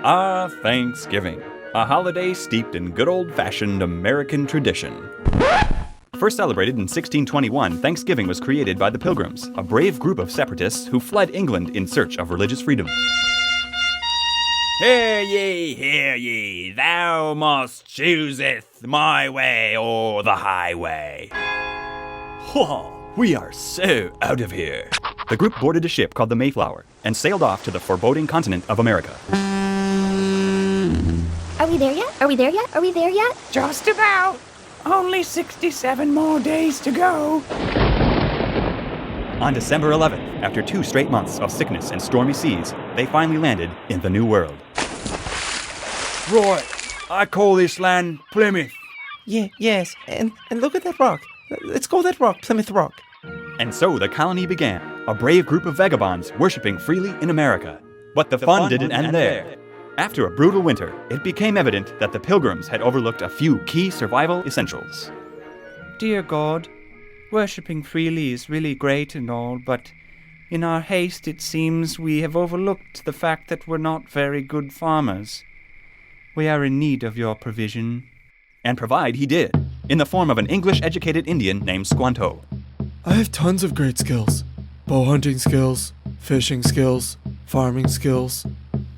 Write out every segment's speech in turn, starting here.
Thanksgiving, a holiday steeped in good old-fashioned American tradition. First celebrated in 1621, Thanksgiving was created by the Pilgrims, a brave group of separatists who fled England in search of religious freedom. Hear ye, thou must chooseth my way or the highway. We are so out of here. The group boarded a ship called the Mayflower and sailed off to the foreboding continent of America. Are we there yet? Are we there yet? Are we there yet? Just about. Only 67 more days to go. On December 11th, after 2 straight months of sickness and stormy seas, they finally landed in the New World. Right, I call this land Plymouth. Yes, and look at that rock. Let's call that rock Plymouth Rock. And so the colony began, a brave group of vagabonds worshiping freely in America. But the fun didn't end there. After a brutal winter, it became evident that the Pilgrims had overlooked a few key survival essentials. Dear God, worshipping freely is really great and all, but in our haste it seems we have overlooked the fact that we're not very good farmers. We are in need of your provision. And provide he did, in the form of an English-educated Indian named Squanto. I have tons of great skills. Bow hunting skills, fishing skills, farming skills.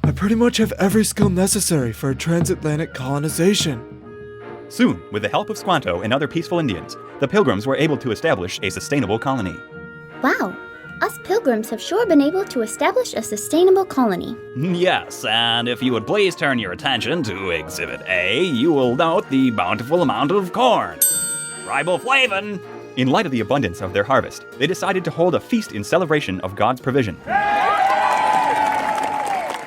I pretty much have every skill necessary for a transatlantic colonization. Soon, with the help of Squanto and other peaceful Indians, the Pilgrims were able to establish a sustainable colony. Wow, us Pilgrims have sure been able to establish a sustainable colony. Yes, and if you would please turn your attention to Exhibit A, you will note the bountiful amount of corn. Riboflavin! In light of the abundance of their harvest, they decided to hold a feast in celebration of God's provision.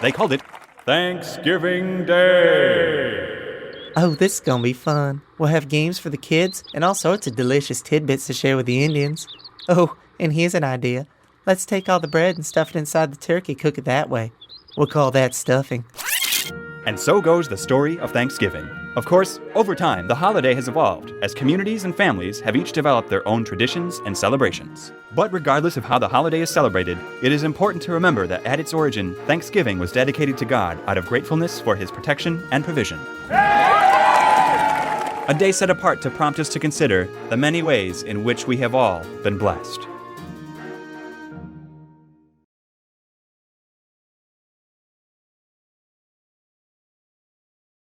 They called it Thanksgiving Day. Oh, this is gonna be fun. We'll have games for the kids and all sorts of delicious tidbits to share with the Indians. Oh, and here's an idea. Let's take all the bread and stuff it inside the turkey, cook it that way. We'll call that stuffing. And so goes the story of Thanksgiving. Of course, over time, the holiday has evolved as communities and families have each developed their own traditions and celebrations. But regardless of how the holiday is celebrated, it is important to remember that at its origin, Thanksgiving was dedicated to God out of gratefulness for his protection and provision. A day set apart to prompt us to consider the many ways in which we have all been blessed.